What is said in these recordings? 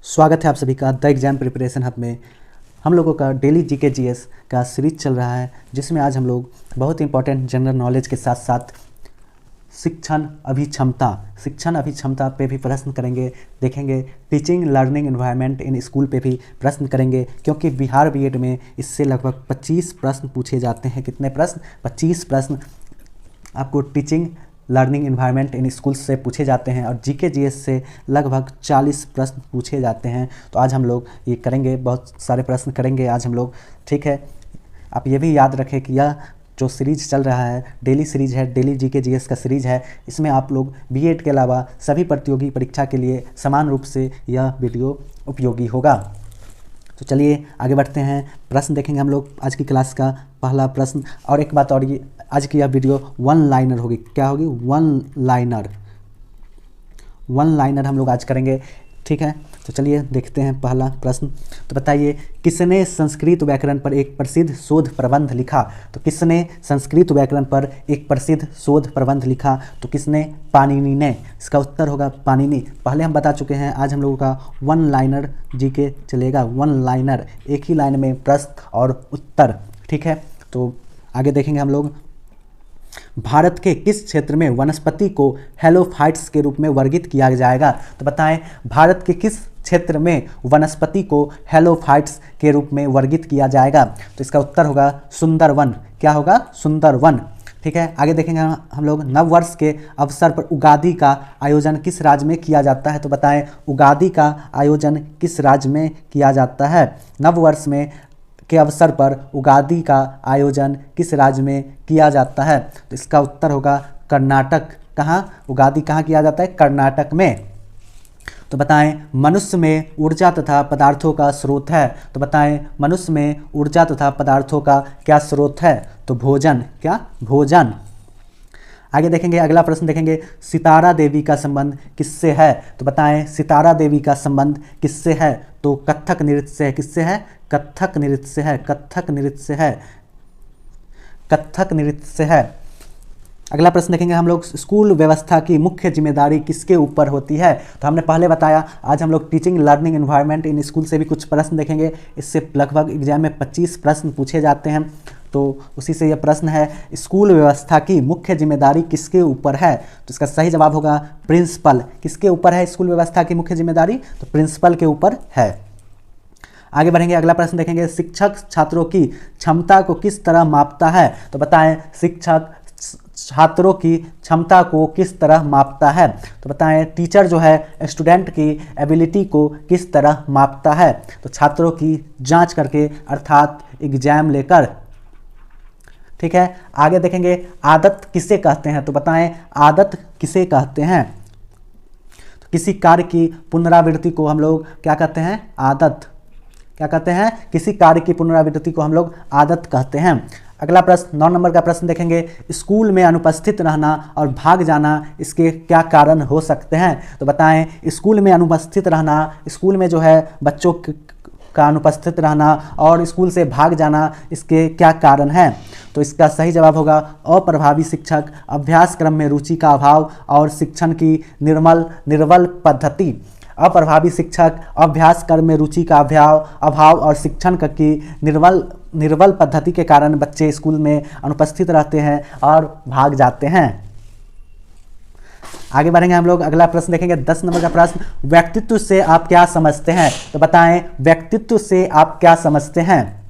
स्वागत है आप सभी का द एग्जाम प्रिपरेशन हब में। हम लोगों का डेली जीके जीएस का सीरीज चल रहा है, जिसमें आज हम लोग बहुत इंपॉर्टेंट जनरल नॉलेज के साथ साथ शिक्षण अभिक्षमता पे भी प्रश्न करेंगे, देखेंगे। Teaching learning environment in school पे भी प्रश्न करेंगे, क्योंकि बिहार बीएड में इससे लगभग 25 प्रश्न पूछे जाते हैं। कितने प्रश्न? 25 प्रश्न आपको teaching learning environment in school से पूछे जाते हैं और जीके जीएस से लगभग 40 प्रश्न पूछे जाते हैं। तो आज हम लोग ये करेंगे, बहुत सारे प्रश्न करेंगे आज हम लोग, ठीक है। आप ये भी याद रखें कि यह जो सीरीज चल रहा है डेली सीरीज है, डेली जीके जीएस का सीरीज है। इसमें आप लोग बीएड के अलावा सभी प्रतियोगी परीक्षा के लिए समान रूप से यह वीडियो उपयोगी होगा। तो चलिए आगे बढ़ते हैं, प्रश्न देखेंगे हम लोग। आज की क्लास का पहला प्रश्न, और एक बात और, ये आज की यह वीडियो वन लाइनर होगी। क्या होगी? वन लाइनर हम लोग आज करेंगे, ठीक है। तो चलिए देखते हैं पहला प्रश्न। तो बताइए, किसने संस्कृत व्याकरण पर एक प्रसिद्ध शोध प्रबंध लिखा? तो किसने संस्कृत व्याकरण पर एक प्रसिद्ध शोध प्रबंध लिखा? तो किसने? पाणिनि ने। इसका उत्तर होगा पाणिनि। पहले हम बता चुके हैं, आज हम लोगों का वन लाइनर जीके चलेगा। वन लाइनर, एक ही लाइन में प्रश्न और उत्तर, ठीक है। तो आगे देखेंगे हम लोग। भारत के किस क्षेत्र में वनस्पति को हेलोफाइट्स के रूप में वर्गीकृत किया जाएगा? तो बताएं, भारत के किस क्षेत्र में वनस्पति को हेलोफाइट्स के रूप में वर्गीकृत किया जाएगा? तो इसका उत्तर होगा सुंदरवन। क्या होगा? सुंदरवन, ठीक है। आगे देखेंगे हम लोग। नववर्ष के अवसर पर उगादि का आयोजन किस राज्य में किया जाता है? तो बताएं, उगादि का आयोजन किस राज्य में किया जाता है? नववर्ष में के अवसर पर उगादि का आयोजन किस राज्य में किया जाता है? तो इसका उत्तर होगा कर्नाटक। कहाँ? उगादि कहाँ किया जाता है? कर्नाटक में। तो बताएं, मनुष्य में ऊर्जा तथा पदार्थों का स्रोत है। तो बताएं, मनुष्य में ऊर्जा तथा पदार्थों का क्या स्रोत है? तो भोजन। क्या? भोजन। आगे देखेंगे, अगला प्रश्न देखेंगे। सितारा देवी का संबंध किससे है? तो बताएं, सितारा देवी का संबंध किससे है? तो कथक नृत्य से है। किससे है? कथक नृत्य से है। कथक नृत्य से है। कथक नृत्य से है। अगला प्रश्न देखेंगे हम लोग। स्कूल व्यवस्था की मुख्य जिम्मेदारी किसके ऊपर होती है? तो हमने पहले बताया, आज हम लोग teaching learning environment in school से भी कुछ प्रश्न देखेंगे। इससे लगभग एग्जाम में 25 प्रश्न पूछे जाते हैं। तो उसी से यह प्रश्न है, स्कूल व्यवस्था की मुख्य जिम्मेदारी किसके ऊपर है? तो इसका सही जवाब होगा प्रिंसिपल। किसके ऊपर है स्कूल व्यवस्था की मुख्य जिम्मेदारी? तो प्रिंसिपल के ऊपर है। आगे बढ़ेंगे, अगला प्रश्न देखेंगे। शिक्षक छात्रों की क्षमता को किस तरह मापता है? तो बताएं, शिक्षक छात्रों की क्षमता को किस तरह मापता है? तो बताएं, टीचर जो है स्टूडेंट की एबिलिटी को किस तरह मापता है? तो छात्रों की जांच करके, अर्थात एग्जाम लेकर, ठीक है। आगे देखेंगे, आदत किसे कहते हैं? तो बताएं, आदत किसे कहते हैं? तो किसी कार्य की पुनरावृत्ति को हम लोग क्या कहते हैं? आदत। क्या कहते हैं? किसी कार्य की पुनरावृत्ति को हम लोग आदत कहते हैं। अगला प्रश्न 9 नंबर का प्रश्न देखेंगे। स्कूल में अनुपस्थित रहना और भाग जाना, इसके क्या कारण हो सकते हैं? तो बताएं, स्कूल में अनुपस्थित रहना, स्कूल में जो है बच्चों का अनुपस्थित रहना और स्कूल से भाग जाना, इसके क्या कारण हैं? तो इसका सही जवाब होगा अप्रभावी शिक्षक, अभ्यास क्रम में रुचि का अभाव और शिक्षण की निर्बल पद्धति। अप्रभावी शिक्षक, अभ्यास क्रम में रुचि का अभाव और शिक्षण की निर्बल पद्धति के कारण बच्चे स्कूल में अनुपस्थित रहते हैं और भाग जाते हैं। आगे बढ़ेंगे हम लोग। अगला प्रश्न देखेंगे 10 नंबर का प्रश्न। व्यक्तित्व से आप क्या समझते हैं? तो बताएं, व्यक्तित्व से आप क्या समझते हैं?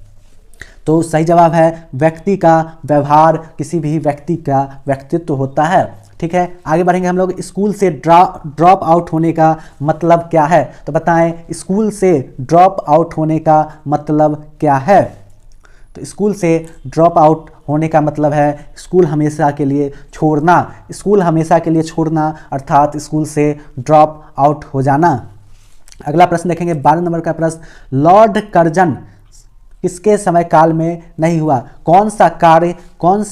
तो सही जवाब है व्यक्ति का व्यवहार, किसी भी व्यक्ति का व्यक्तित्व होता है, ठीक है। आगे बढ़ेंगे हम लोग। स्कूल से ड्रॉप आउट होने का मतलब क्या है? तो बताएं, स्कूल से ड्रॉप आउट होने का मतलब क्या है? तो स्कूल से ड्रॉप आउट होने का मतलब है स्कूल हमेशा के लिए छोड़ना। स्कूल हमेशा के लिए छोड़ना, अर्थात स्कूल से ड्रॉप आउट हो जाना। अगला प्रश्न देखेंगे 12 नंबर का प्रश्न। लॉर्ड कर्जन किसके समय काल में नहीं हुआ? कौन सा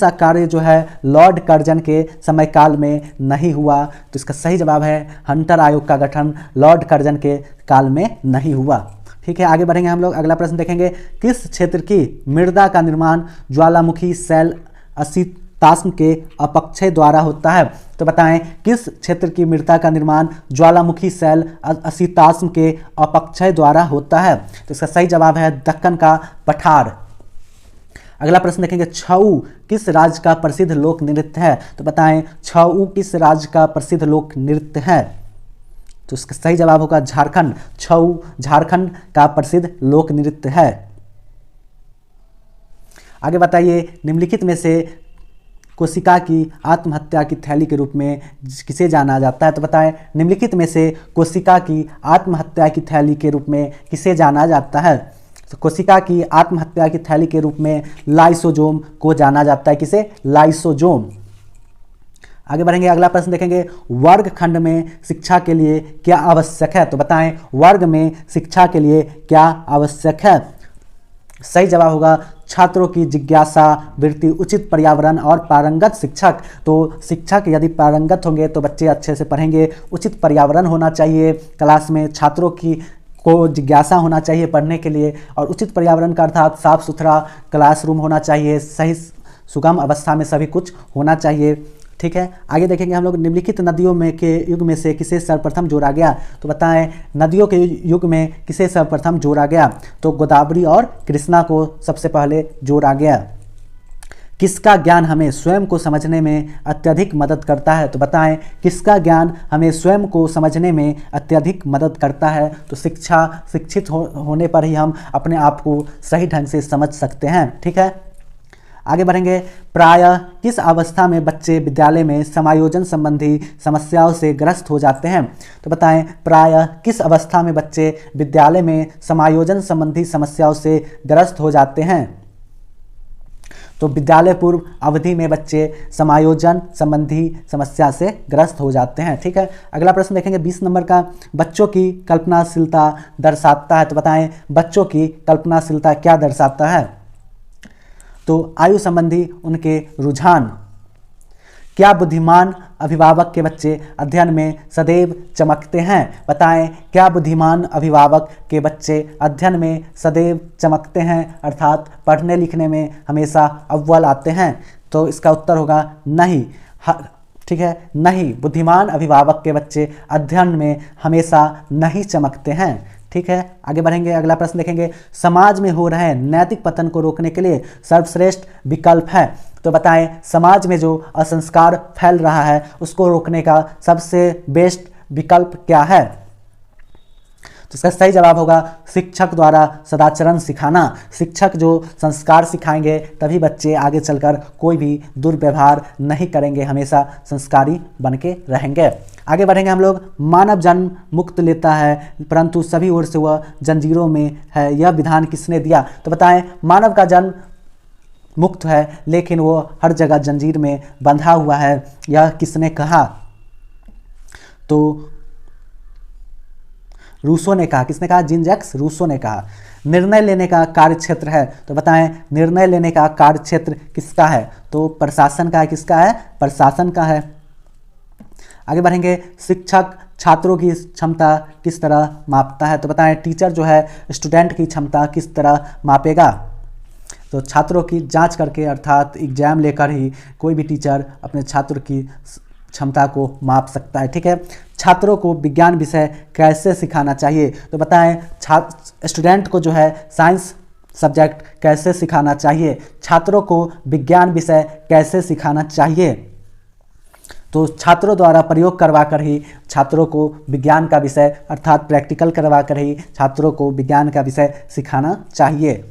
कार्य जो है लॉर्ड कर्जन के समय काल में नहीं हुआ? तो इसका सही जवाब है हंटर आयोग का गठन लॉर्ड कर्जन के काल में नहीं हुआ, ठीक है। आगे बढ़ेंगे हम लोग। अगला प्रश्न देखेंगे। किस क्षेत्र की मृदा का निर्माण ज्वालामुखी शैल असिताश्म के अपक्षय द्वारा होता है? तो बताएं किस क्षेत्र की मृदा का निर्माण ज्वालामुखी शैल असिताश्म के अपक्षय द्वारा होता है? तो इसका सही जवाब है दक्कन का पठार। अगला प्रश्न देखेंगे, छऊ किस राज्य का प्रसिद्ध लोक नृत्य है? तो बताएं छऊ किस राज्य का प्रसिद्ध लोक नृत्य है? तो इसका सही जवाब होगा झारखंड। छऊ झारखंड का प्रसिद्ध लोक नृत्य है। आगे बताइए, निम्नलिखित में से कोशिका की आत्महत्या की थैली के रूप में किसे जाना जाता है? तो बताएं निम्नलिखित में से कोशिका की आत्महत्या की थैली के रूप में किसे जाना जाता है? तो कोशिका की आत्महत्या की थैली के रूप में लाइसोजोम को जाना जाता है। किसे? लाइसोजोम। आगे बढ़ेंगे, अगला प्रश्न देखेंगे, वर्गखंड में शिक्षा के लिए क्या आवश्यक है? तो बताएं वर्ग में शिक्षा के लिए क्या आवश्यक है? सही जवाब होगा छात्रों की जिज्ञासा वृत्ति, उचित पर्यावरण और पारंगत शिक्षक। तो शिक्षक यदि पारंगत होंगे तो बच्चे अच्छे से पढ़ेंगे। उचित पर्यावरण होना चाहिए क्लास में, छात्रों की को जिज्ञासा होना चाहिए पढ़ने के लिए, और उचित पर्यावरण का अर्थात साफ सुथरा क्लासरूम होना चाहिए, सही सुगम अवस्था में सभी कुछ होना चाहिए। ठीक है, आगे देखेंगे हम लोग, निम्नलिखित नदियों में के युग में से किसे सर्वप्रथम जोड़ा गया? तो बताएं नदियों के युग में किसे सर्वप्रथम जोड़ा गया? तो गोदावरी और कृष्णा को सबसे पहले जोड़ा गया। किसका ज्ञान हमें स्वयं को समझने में अत्यधिक मदद करता है? तो बताएं किसका ज्ञान हमें स्वयं को समझने में अत्यधिक मदद करता है? तो शिक्षित होने पर ही हम अपने आप को सही ढंग से समझ सकते हैं। ठीक है, आगे बढ़ेंगे, प्रायः किस अवस्था में बच्चे विद्यालय में समायोजन संबंधी समस्याओं से ग्रस्त हो जाते हैं? तो बताएं प्रायः किस अवस्था में बच्चे विद्यालय में समायोजन संबंधी समस्याओं से ग्रस्त हो जाते हैं? तो विद्यालय पूर्व अवधि में बच्चे समायोजन संबंधी समस्या से ग्रस्त हो जाते हैं। ठीक है, अगला प्रश्न देखेंगे 20 नंबर का, बच्चों की कल्पनाशीलता दर्शाता है। तो बताएं बच्चों की कल्पनाशीलता क्या दर्शाता है? तो आयु संबंधी उनके रुझान। क्या बुद्धिमान अभिभावक के बच्चे अध्ययन में सदैव चमकते हैं? बताएं क्या बुद्धिमान अभिभावक के बच्चे अध्ययन में सदैव चमकते हैं, अर्थात पढ़ने लिखने में हमेशा अव्वल आते हैं? तो इसका उत्तर होगा नहीं। ठीक है, नहीं, बुद्धिमान अभिभावक के बच्चे अध्ययन में हमेशा नहीं चमकते हैं। ठीक है, आगे बढ़ेंगे, अगला प्रश्न देखेंगे, समाज में हो रहे नैतिक पतन को रोकने के लिए सर्वश्रेष्ठ विकल्प है। तो बताएं समाज में जो असंस्कार फैल रहा है उसको रोकने का सबसे बेस्ट विकल्प क्या है? तो इसका सही जवाब होगा शिक्षक द्वारा सदाचरण सिखाना। शिक्षक जो संस्कार सिखाएंगे तभी बच्चे आगे चलकर कोई भी दुर्व्यवहार नहीं करेंगे, हमेशा संस्कारी बन के रहेंगे। आगे बढ़ेंगे हम लोग, मानव जन्म मुक्त लेता है परंतु सभी ओर से वह जंजीरों में है, यह विधान किसने दिया? तो बताएं मानव का जन्म मुक्त है लेकिन वो हर जगह जंजीर में बंधा हुआ है, यह किसने कहा? तो रूसो ने कहा। किसने कहा? जीन जैक्स रूसो ने कहा। निर्णय लेने का कार्य क्षेत्र है। तो बताएं निर्णय लेने का कार्य क्षेत्र किसका है? तो प्रशासन का है। किसका है? प्रशासन का है। आगे बढ़ेंगे, शिक्षक छात्रों की क्षमता किस तरह मापता है? तो बताएं टीचर जो है स्टूडेंट की क्षमता किस तरह मापेगा? तो छात्रों की जांच करके, अर्थात एग्जाम लेकर ही कोई भी टीचर अपने छात्र की क्षमता को माप सकता है। ठीक है, छात्रों को विज्ञान विषय कैसे सिखाना चाहिए? तो बताएं स्टूडेंट को जो है साइंस सब्जेक्ट कैसे सिखाना चाहिए? छात्रों को विज्ञान विषय कैसे सिखाना चाहिए? तो छात्रों द्वारा प्रयोग करवा कर ही छात्रों को विज्ञान का विषय, अर्थात प्रैक्टिकल करवा कर ही छात्रों को विज्ञान का विषय सिखाना चाहिए।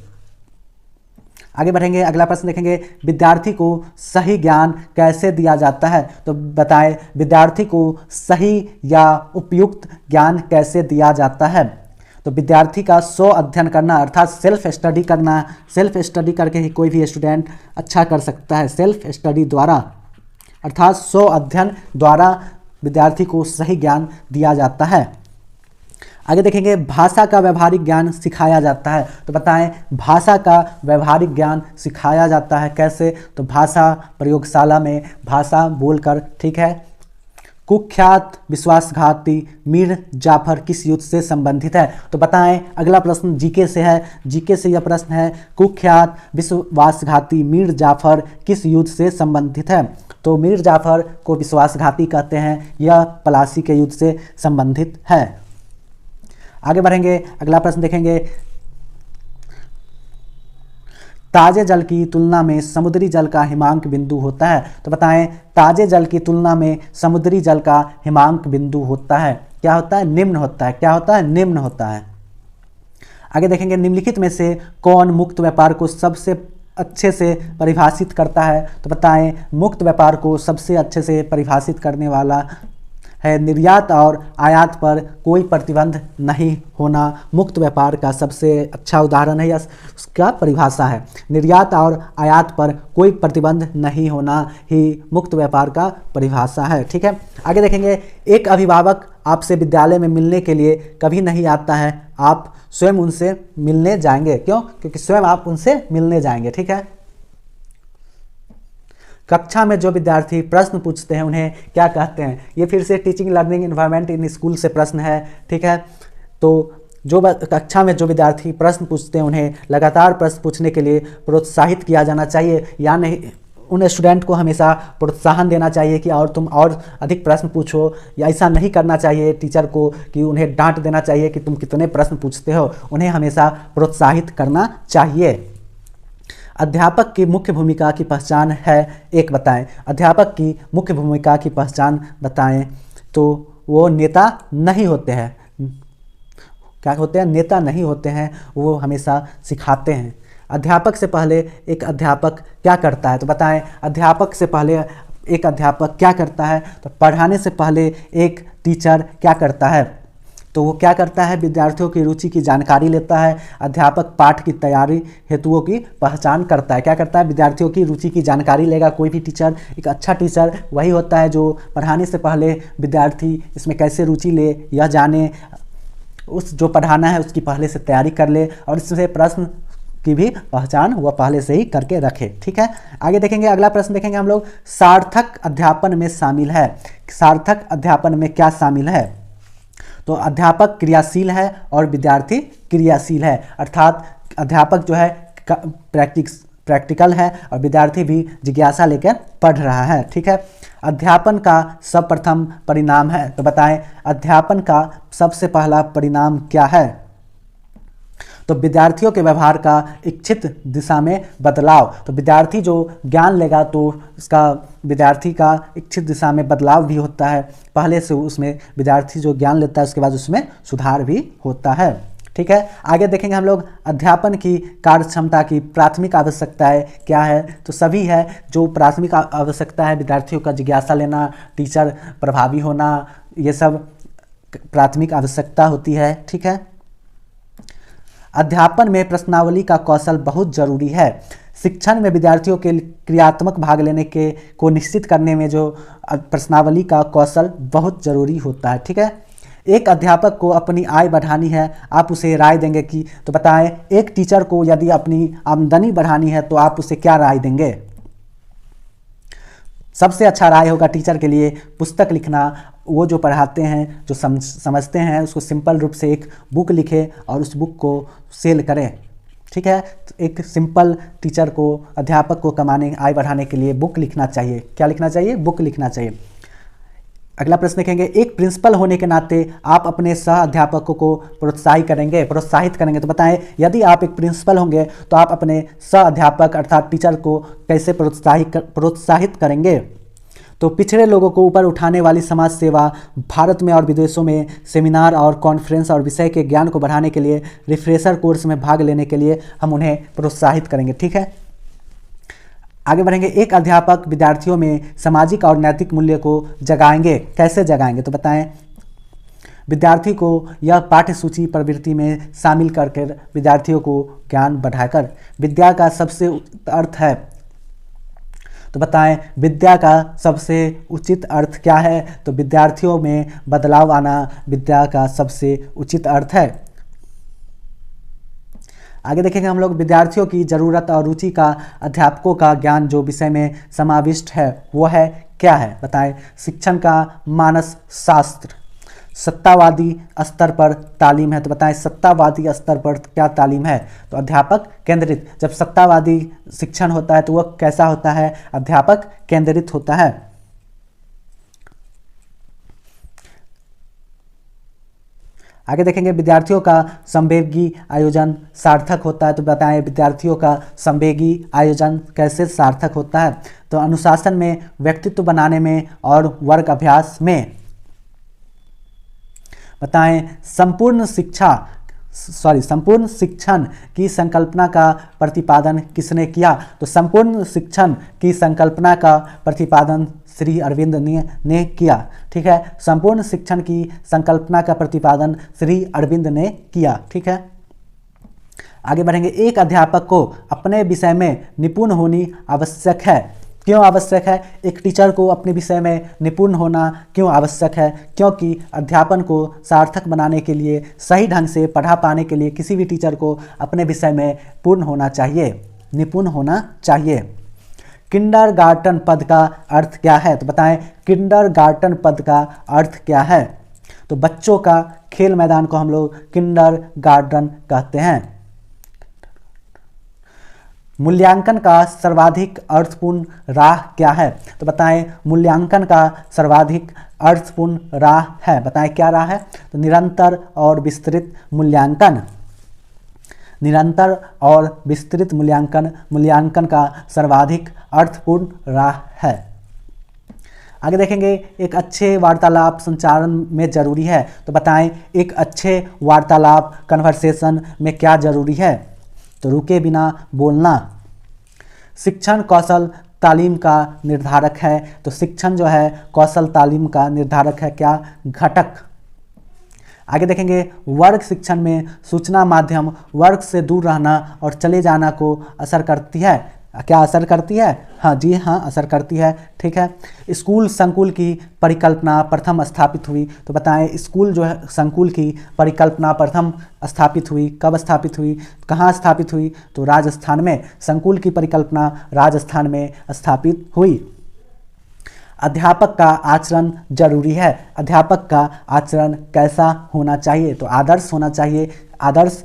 आगे बढ़ेंगे, अगला प्रश्न देखेंगे, विद्यार्थी को सही ज्ञान कैसे दिया जाता है? तो बताएं विद्यार्थी को सही या उपयुक्त ज्ञान कैसे दिया जाता है? तो विद्यार्थी का स्व अध्ययन करना, अर्थात सेल्फ स्टडी करना, सेल्फ स्टडी करके ही कोई भी स्टूडेंट अच्छा कर सकता है। सेल्फ स्टडी द्वारा, अर्थात स्व अध्ययन द्वारा विद्यार्थी को सही ज्ञान दिया जाता है। आगे देखेंगे, भाषा का व्यवहारिक ज्ञान सिखाया जाता है। तो बताएं भाषा का व्यवहारिक ज्ञान सिखाया जाता है कैसे? तो भाषा प्रयोगशाला में भाषा बोलकर। ठीक है, कुख्यात विश्वासघाती मीर जाफर किस युद्ध से संबंधित है? तो बताएं अगला प्रश्न जीके से है। जीके से यह प्रश्न है, कुख्यात विश्वासघाती मीर जाफर किस युद्ध से संबंधित है? तो मीर जाफर को विश्वासघाती कहते हैं। यह प्लासी के युद्ध से संबंधित है। आगे बढ़ेंगे, अगला प्रश्न देखेंगे। ताजे जल की तुलना में समुद्री जल का हिमांक बिंदु होता है। तो बताएं, ताजे जल की तुलना में समुद्री जल का हिमांक बिंदु होता है, क्या होता है? निम्न होता है। क्या होता है? निम्न होता है। आगे देखेंगे, निम्नलिखित में से कौन मुक्त व्यापार को सबसे अच्छे से परिभाषित करता है? तो बताएं, मुक्त व्यापार को सबसे अच्छे से परिभाषित करने वाला है निर्यात और आयात पर कोई प्रतिबंध नहीं होना। मुक्त व्यापार का सबसे अच्छा उदाहरण है या उसका परिभाषा है। निर्यात और आयात पर कोई प्रतिबंध नहीं होना ही मुक्त व्यापार का परिभाषा है। ठीक है, आगे देखेंगे, एक अभिभावक आपसे विद्यालय में मिलने के लिए कभी नहीं आता है, आप स्वयं उनसे मिलने जाएंगे। क्यों? क्योंकि स्वयं आप उनसे मिलने जाएंगे। ठीक है, कक्षा में जो विद्यार्थी प्रश्न पूछते हैं उन्हें क्या कहते हैं? ये फिर से teaching learning environment in school से प्रश्न है। ठीक है, तो जो कक्षा में जो विद्यार्थी प्रश्न पूछते हैं उन्हें लगातार प्रश्न पूछने के लिए प्रोत्साहित किया जाना चाहिए, या नहीं उन्हें स्टूडेंट को हमेशा प्रोत्साहन देना चाहिए कि और तुम और अधिक प्रश्न पूछो, या ऐसा नहीं करना चाहिए टीचर को कि उन्हें डांट देना चाहिए कि तुम कितने प्रश्न पूछते हो। उन्हें हमेशा प्रोत्साहित करना चाहिए। अध्यापक की मुख्य भूमिका की पहचान है, एक बताएं। अध्यापक की मुख्य भूमिका की पहचान बताएं। तो वो नेता नहीं होते हैं। क्या होते हैं? नेता नहीं होते हैं, वो हमेशा सिखाते हैं। अध्यापक से पहले एक अध्यापक क्या करता है? तो बताएं, अध्यापक से पहले एक अध्यापक क्या करता है? तो पढ़ाने से पहले एक टीचर क्या करता है? तो वो क्या करता है? विद्यार्थियों की रुचि की जानकारी लेता है। अध्यापक पाठ की तैयारी हेतुओं की पहचान करता है। क्या करता है? विद्यार्थियों की रुचि की जानकारी लेगा। कोई भी टीचर, एक अच्छा टीचर वही होता है जो पढ़ाने से पहले विद्यार्थी इसमें कैसे रुचि ले यह जाने, उस जो पढ़ाना है उसकी पहले से तैयारी कर ले, और इससे प्रश्न की भी पहचान वह पहले से ही करके रखे। ठीक है, आगे देखेंगे, अगला प्रश्न देखेंगे हम लोग। सार्थक अध्यापन में शामिल है। सार्थक अध्यापन में क्या शामिल है? तो अध्यापक क्रियाशील है और विद्यार्थी क्रियाशील है, अर्थात अध्यापक जो है प्रैक्टिकल है और विद्यार्थी भी जिज्ञासा लेकर पढ़ रहा है। ठीक है, अध्यापन का सर्वप्रथम परिणाम है। तो बताएं, अध्यापन का सबसे पहला परिणाम क्या है? तो विद्यार्थियों के व्यवहार का इच्छित दिशा में बदलाव। तो विद्यार्थी जो ज्ञान लेगा तो उसका विद्यार्थी का इच्छित दिशा में बदलाव भी होता है। पहले से उसमें विद्यार्थी जो ज्ञान लेता है उसके बाद उसमें सुधार भी होता है। ठीक है, आगे देखेंगे हम लोग, अध्यापन की कार्य क्षमता की प्राथमिक आवश्यकताएं क्या है? तो सभी है। जो प्राथमिक आवश्यकता है, विद्यार्थियों का जिज्ञासा लेना, टीचर प्रभावी होना, ये सब प्राथमिक आवश्यकता होती है। ठीक है, अध्यापन में प्रश्नावली का कौशल बहुत जरूरी है। शिक्षण में विद्यार्थियों के क्रियात्मक भाग लेने के को निश्चित करने में जो प्रश्नावली का कौशल बहुत जरूरी होता है। ठीक है, एक अध्यापक को अपनी आय बढ़ानी है, आप उसे राय देंगे कि? तो बताएं, एक टीचर को यदि अपनी आमदनी बढ़ानी है तो आप उसे क्या राय देंगे? सबसे अच्छा राय होगा टीचर के लिए पुस्तक लिखना। वो जो पढ़ाते हैं, जो समझते हैं, उसको सिंपल रूप से एक बुक लिखे और उस बुक को सेल करें। ठीक है, तो एक सिंपल टीचर को, अध्यापक को कमाने, आय बढ़ाने के लिए बुक लिखना चाहिए। क्या लिखना चाहिए? बुक लिखना चाहिए। अगला प्रश्न देखेंगे, एक प्रिंसिपल होने के नाते आप अपने सह अध्यापकों को प्रोत्साहित करेंगे। तो बताएं, यदि आप एक प्रिंसिपल होंगे तो आप अपने सह अध्यापक अर्थात टीचर को कैसे प्रोत्साहित करेंगे? तो पिछड़े लोगों को ऊपर उठाने वाली समाज सेवा, भारत में और विदेशों में सेमिनार और कॉन्फ्रेंस और विषय के ज्ञान को बढ़ाने के लिए, रिफ्रेशर कोर्स में भाग लेने के लिए हम उन्हें प्रोत्साहित करेंगे। ठीक है, आगे बढ़ेंगे, एक अध्यापक विद्यार्थियों में सामाजिक और नैतिक मूल्य को जगाएंगे। कैसे जगाएंगे? तो बताएं, विद्यार्थी को यह पाठ्य सूची प्रवृत्ति में शामिल करके विद्यार्थियों को ज्ञान बढ़ाकर। विद्या का सबसे अर्थ है। तो बताएं, विद्या का सबसे उचित अर्थ क्या है? तो विद्यार्थियों में बदलाव आना विद्या का सबसे उचित अर्थ है। आगे देखेंगे हम लोग, विद्यार्थियों की जरूरत और रुचि का अध्यापकों का ज्ञान जो विषय में समाविष्ट है वो है क्या है? बताएं, शिक्षण का मानस शास्त्र। सत्तावादी स्तर पर तालीम है। तो बताएं सत्तावादी स्तर पर क्या तालीम है? तो अध्यापक केंद्रित। जब सत्तावादी शिक्षण होता है तो वह कैसा होता है? अध्यापक केंद्रित होता है। आगे देखेंगे विद्यार्थियों का संवेगी आयोजन सार्थक होता है। तो बताएं विद्यार्थियों का संवेगी आयोजन कैसे सार्थक होता है? तो अनुशासन में, व्यक्तित्व बनाने में और वर्ग अभ्यास में। बताएं संपूर्ण शिक्षण की संकल्पना का प्रतिपादन किसने किया? तो संपूर्ण शिक्षण की संकल्पना का प्रतिपादन श्री अरविंद ने किया। ठीक है, संपूर्ण शिक्षण की संकल्पना का प्रतिपादन श्री अरविंद ने किया। ठीक है, आगे बढ़ेंगे। एक अध्यापक को अपने विषय में निपुण होनी आवश्यक है। क्यों आवश्यक है? एक टीचर को अपने विषय में निपुण होना क्यों आवश्यक है? क्योंकि अध्यापन को सार्थक बनाने के लिए, सही ढंग से पढ़ा पाने के लिए किसी भी टीचर को अपने विषय में पूर्ण होना चाहिए, निपुण होना चाहिए। किंडरगार्टन पद का अर्थ क्या है? तो बताएं किंडरगार्टन पद का अर्थ क्या है? तो बच्चों का खेल मैदान को हम लोग किंडरगार्टन कहते हैं। मूल्यांकन का सर्वाधिक अर्थपूर्ण राह क्या है? तो बताएं मूल्यांकन का सर्वाधिक अर्थपूर्ण राह है। बताएं क्या राह है? तो निरंतर और विस्तृत मूल्यांकन। निरंतर और विस्तृत मूल्यांकन का सर्वाधिक अर्थपूर्ण राह है। आगे देखेंगे एक अच्छे वार्तालाप संचारण में जरूरी है। तो बताएं एक अच्छे वार्तालाप कन्वर्सेशन में क्या जरूरी है? तो रुके बिना बोलना। शिक्षण कौशल तालीम का निर्धारक है। तो शिक्षण जो है कौशल तालीम का निर्धारक है। क्या? घटक। आगे देखेंगे वर्ग शिक्षण में सूचना माध्यम वर्ग से दूर रहना और चले जाना को असर करती है। क्या असर करती है? हाँ जी हाँ, असर करती है। ठीक है, स्कूल संकुल की परिकल्पना प्रथम स्थापित हुई। तो बताएं स्कूल जो है संकुल की परिकल्पना प्रथम स्थापित हुई। कब स्थापित हुई? कहाँ स्थापित हुई? तो राजस्थान में। संकुल की परिकल्पना राजस्थान में स्थापित हुई। अध्यापक का आचरण जरूरी है। अध्यापक का आचरण कैसा होना चाहिए? तो आदर्श होना चाहिए। आदर्श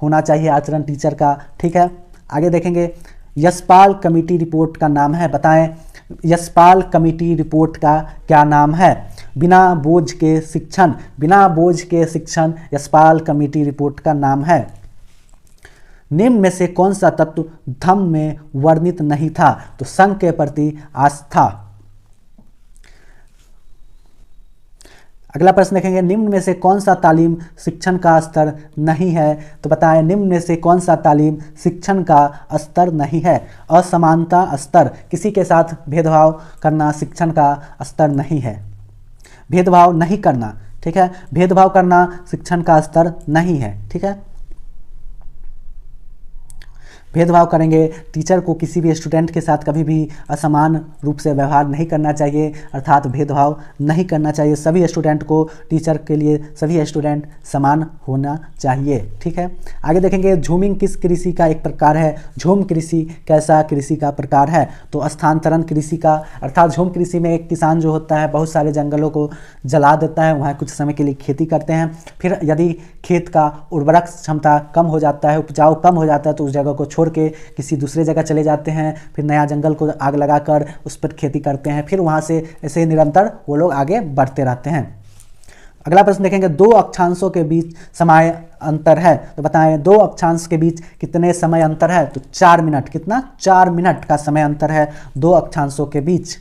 होना चाहिए आचरण टीचर का। ठीक है, आगे देखेंगे यशपाल कमेटी रिपोर्ट का नाम है। बताएं यशपाल कमेटी रिपोर्ट का क्या नाम है? बिना बोझ के शिक्षण। बिना बोझ के शिक्षण यशपाल कमेटी रिपोर्ट का नाम है। निम्न में से कौन सा तत्व धम्म में वर्णित नहीं था? तो संघ के प्रति आस्था। अगला प्रश्न देखेंगे निम्न में से कौन सा तालीम शिक्षण का स्तर नहीं है? तो बताएं निम्न में से कौन सा तालीम शिक्षण का स्तर नहीं है? असमानता स्तर, किसी के साथ भेदभाव करना शिक्षण का स्तर नहीं है। भेदभाव नहीं करना, ठीक है, भेदभाव करना शिक्षण का स्तर नहीं है। ठीक है, भेदभाव करेंगे टीचर को किसी भी स्टूडेंट के साथ कभी भी असमान रूप से व्यवहार नहीं करना चाहिए, अर्थात भेदभाव नहीं करना चाहिए। सभी स्टूडेंट को टीचर के लिए सभी स्टूडेंट समान होना चाहिए। ठीक है, आगे देखेंगे झूमिंग किस कृषि का एक प्रकार है? झूम कृषि कैसा कृषि का प्रकार है? तो स्थानांतरण कृषि का, अर्थात झूम कृषि में एक किसान जो होता है बहुत सारे जंगलों को जला देता है, वहाँ कुछ समय के लिए खेती करते हैं, फिर यदि खेत का उर्वरक क्षमता कम हो जाता है, उपजाऊ कम हो जाता है, तो उस जगह को छोड़ के किसी दूसरे जगह चले जाते हैं, फिर नया जंगल को आग लगाकर उस पर खेती करते हैं, फिर वहाँ से ऐसे निरंतर वो लोग आगे बढ़ते रहते हैं। अगला प्रश्न देखेंगे दो अक्षांशों के बीच समय अंतर है। तो बताएं दो अक्षांश के बीच कितने समय अंतर है? तो 4 मिनट। कितना? 4 मिनट का समय अंतर है दो अक्षांशों के बीच।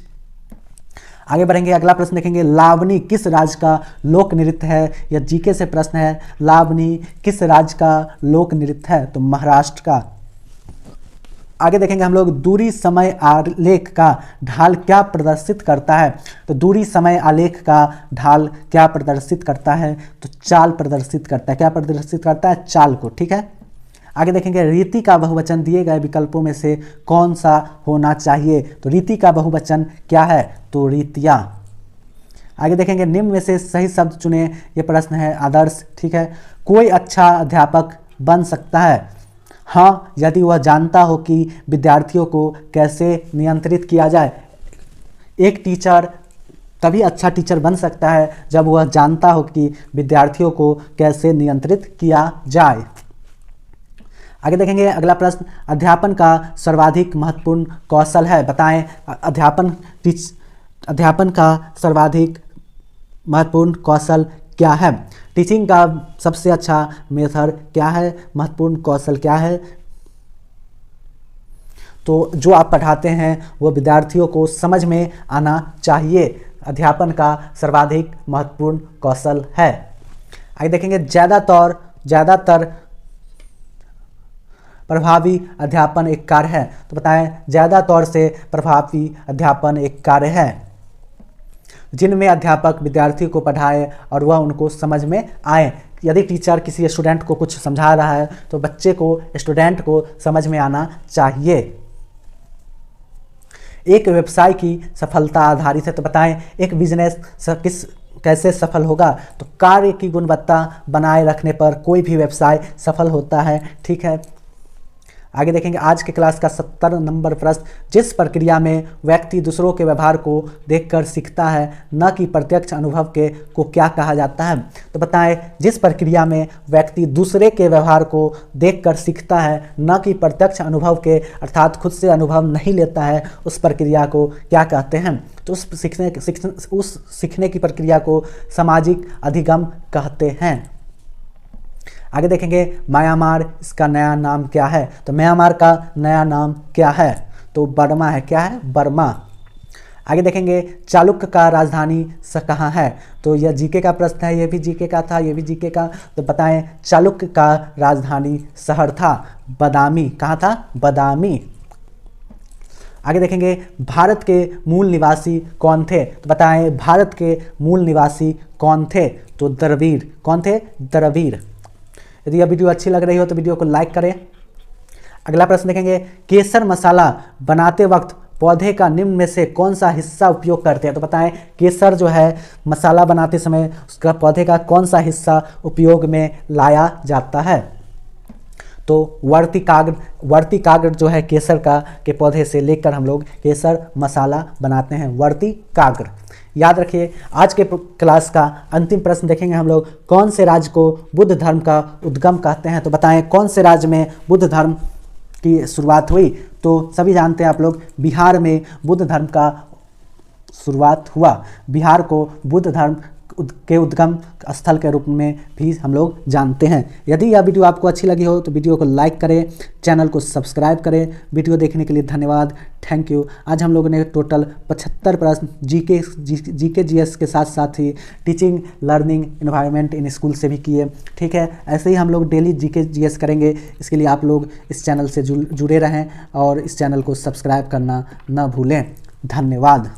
आगे बढ़ेंगे, अगला प्रश्न देखेंगे लावनी किस राज्य का लोक नृत्य है? यह जीके से प्रश्न है। लावनी किस राज्य का लोक नृत्य है? तो महाराष्ट्र का। आगे देखेंगे हम लोग दूरी समय आलेख का ढाल क्या प्रदर्शित करता है? तो दूरी समय आलेख का ढाल क्या प्रदर्शित करता है? तो चाल प्रदर्शित करता है। क्या प्रदर्शित करता है? चाल को। ठीक है, आगे देखेंगे रीति का बहुवचन दिए गए विकल्पों में से कौन सा होना चाहिए? तो रीति का बहुवचन क्या है? तो रीतियाँ। आगे देखेंगे निम्न में से सही शब्द चुने। ये प्रश्न है आदर्श। ठीक है, कोई अच्छा अध्यापक बन सकता है हाँ यदि वह जानता हो कि विद्यार्थियों को कैसे नियंत्रित किया जाए। एक टीचर तभी अच्छा टीचर बन सकता है जब वह जानता हो कि विद्यार्थियों को कैसे नियंत्रित किया जाए। आगे देखेंगे अगला प्रश्न, अध्यापन का सर्वाधिक महत्वपूर्ण कौशल है, बताएं अध्यापन का सर्वाधिक महत्वपूर्ण कौशल क्या है। टीचिंग का सबसे अच्छा मेथड क्या है, महत्वपूर्ण कौशल क्या है। तो जो आप पढ़ाते हैं वो विद्यार्थियों को समझ में आना चाहिए, अध्यापन का सर्वाधिक महत्वपूर्ण कौशल है। आगे देखेंगे ज़्यादातर प्रभावी अध्यापन एक कार्य है, तो बताएं ज़्यादा तौर से प्रभावी अध्यापन एक कार्य है जिनमें अध्यापक विद्यार्थी को पढ़ाए और वह उनको समझ में आए। यदि टीचर किसी स्टूडेंट को कुछ समझा रहा है तो बच्चे को, स्टूडेंट को समझ में आना चाहिए। एक व्यवसाय की सफलता आधारित है, तो बताएं एक बिजनेस कैसे सफल होगा। तो कार्य की गुणवत्ता बनाए रखने पर कोई भी व्यवसाय सफल होता है। ठीक है, आगे देखेंगे आज के क्लास का 70 नंबर प्रश्न, जिस प्रक्रिया में व्यक्ति दूसरों के व्यवहार को देखकर सीखता है न कि प्रत्यक्ष अनुभव को क्या कहा जाता है। तो बताएं जिस प्रक्रिया में व्यक्ति दूसरे के व्यवहार को देखकर सीखता है न कि प्रत्यक्ष अनुभव के, अर्थात खुद से अनुभव नहीं लेता है, उस प्रक्रिया को क्या कहते हैं। तो उस सीखने की प्रक्रिया को सामाजिक अधिगम कहते हैं। आगे देखेंगे म्यांमार, इसका नया नाम क्या है। तो म्यांमार का नया नाम क्या है, तो बर्मा है। क्या है, बर्मा। आगे देखेंगे चालुक्य का राजधानी कहाँ है। तो यह जीके का प्रश्न है, ये भी जीके का था, ये भी जीके का। तो बताएं चालुक्य का राजधानी शहर था बदामी। कहाँ था, बदामी। आगे देखेंगे भारत के मूल निवासी कौन थे। तो बताएं भारत के मूल निवासी कौन थे। तो द्रविड़। कौन थे, द्रविड़। यदि यह वीडियो अच्छी लग रही हो तो वीडियो को लाइक करें। अगला प्रश्न देखेंगे केसर मसाला बनाते वक्त पौधे का निम्न में से कौन सा हिस्सा उपयोग करते हैं। तो बताएं केसर जो है मसाला बनाते समय उसका पौधे का कौन सा हिस्सा उपयोग में लाया जाता है। तो वर्ती काग्र जो है केसर के पौधे से लेकर हम लोग केसर मसाला बनाते हैं, वर्ती काग्र। याद रखिए आज के क्लास का अंतिम प्रश्न देखेंगे हम लोग, कौन से राज्य को बुद्ध धर्म का उद्गम कहते हैं। तो बताएं कौन से राज्य में बुद्ध धर्म की शुरुआत हुई। तो सभी जानते हैं आप लोग, बिहार में बुद्ध धर्म का शुरुआत हुआ। बिहार को बुद्ध धर्म के उद्गम स्थल के रूप में भी हम लोग जानते हैं। यदि यह वीडियो आपको अच्छी लगी हो तो वीडियो को लाइक करें, चैनल को सब्सक्राइब करें। वीडियो देखने के लिए धन्यवाद, थैंक यू। आज हम लोगों ने टोटल 75 प्रश्न जीके जीएस के साथ साथ ही teaching learning environment in school से भी किए। ठीक है, ऐसे ही हम लोग डेली जीके जीएस करेंगे। इसके लिए आप लोग इस चैनल से जुड़े रहें और इस चैनल को सब्सक्राइब करना न भूलें। धन्यवाद।